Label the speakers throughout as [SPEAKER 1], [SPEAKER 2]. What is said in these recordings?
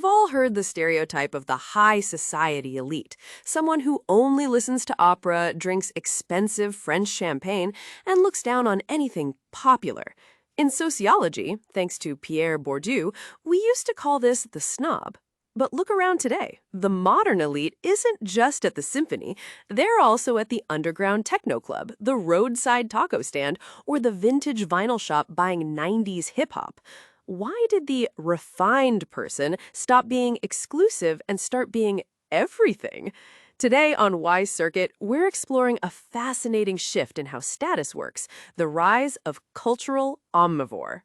[SPEAKER 1] We've all heard the stereotype of the high society elite, someone who only listens to opera, drinks expensive French champagne, and looks down on anything popular. In sociology, thanks to Pierre Bourdieu, we used to call this the snob. But look around today. The modern elite isn't just at the symphony. They're also at the underground techno club, the roadside taco stand, or the vintage vinyl shop buying 90s hip-hop. Why did the refined person stop being exclusive and start being everything? Today on Wise Circuit, we're exploring a fascinating shift in how status works, the rise of cultural omnivore.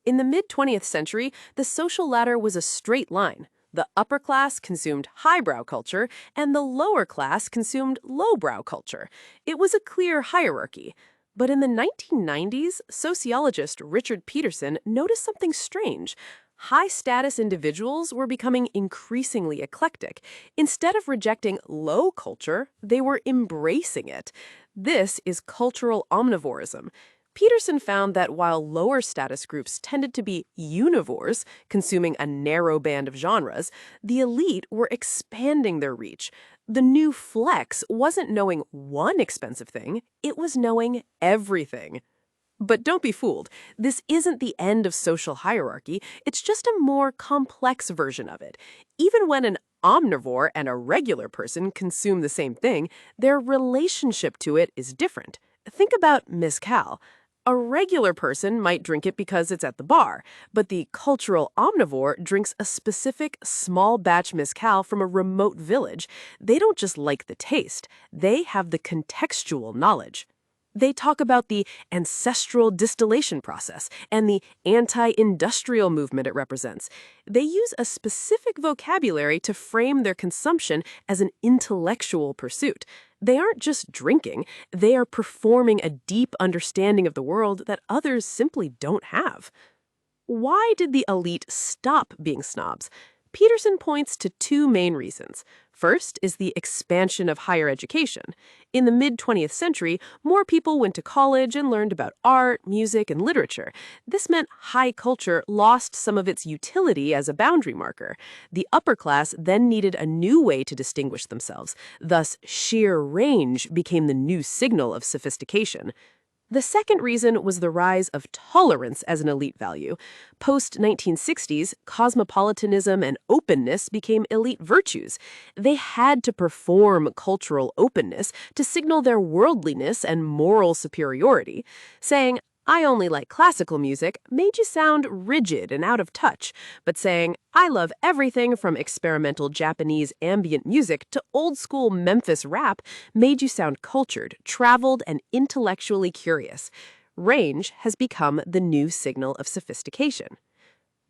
[SPEAKER 1] In the mid-20th century, the social ladder was a straight line. The upper class consumed highbrow culture, and the lower class consumed lowbrow culture. It was a clear hierarchy. But in the 1990s, sociologist Richard Peterson noticed something strange. High-status individuals were becoming increasingly eclectic. Instead of rejecting low culture, they were embracing it. This is cultural omnivorism. Peterson found that while lower status groups tended to be univores, consuming a narrow band of genres, the elite were expanding their reach. The new flex wasn't knowing one expensive thing, it was knowing everything. But don't be fooled. This isn't the end of social hierarchy, it's just a more complex version of it. Even when an omnivore and a regular person consume the same thing, their relationship to it is different. Think about mezcal. A regular person might drink it because it's at the bar, but the cultural omnivore drinks a specific small batch mezcal from a remote village. They don't just like the taste, they have the contextual knowledge. They talk about the ancestral distillation process and the anti-industrial movement it represents. They use a specific vocabulary to frame their consumption as an intellectual pursuit. They aren't just drinking, they are performing a deep understanding of the world that others simply don't have. Why did the elite stop being snobs? Peterson points to two main reasons. First is the expansion of higher education. In the mid-20th century, more people went to college and learned about art, music, and literature. This meant high culture lost some of its utility as a boundary marker. The upper class then needed a new way to distinguish themselves. Thus, sheer range became the new signal of sophistication. The second reason was the rise of tolerance as an elite value. Post-1960s, cosmopolitanism and openness became elite virtues. They had to perform cultural openness to signal their worldliness and moral superiority. Saying, "I only like classical music," made you sound rigid and out of touch, but saying, "I love everything from experimental Japanese ambient music to old-school Memphis rap," made you sound cultured, traveled, and intellectually curious. Range has become the new signal of sophistication.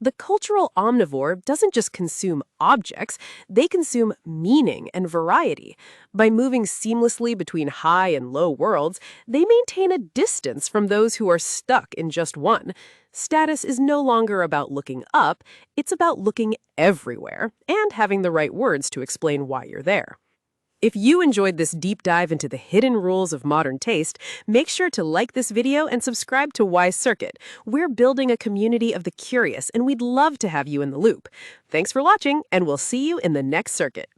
[SPEAKER 1] The cultural omnivore doesn't just consume objects, they consume meaning and variety. By moving seamlessly between high and low worlds, they maintain a distance from those who are stuck in just one. Status is no longer about looking up, it's about looking everywhere and having the right words to explain why you're there. If you enjoyed this deep dive into the hidden rules of modern taste, make sure to like this video and subscribe to Wise Circuit. We're building a community of the curious, and we'd love to have you in the loop. Thanks for watching, and we'll see you in the next circuit.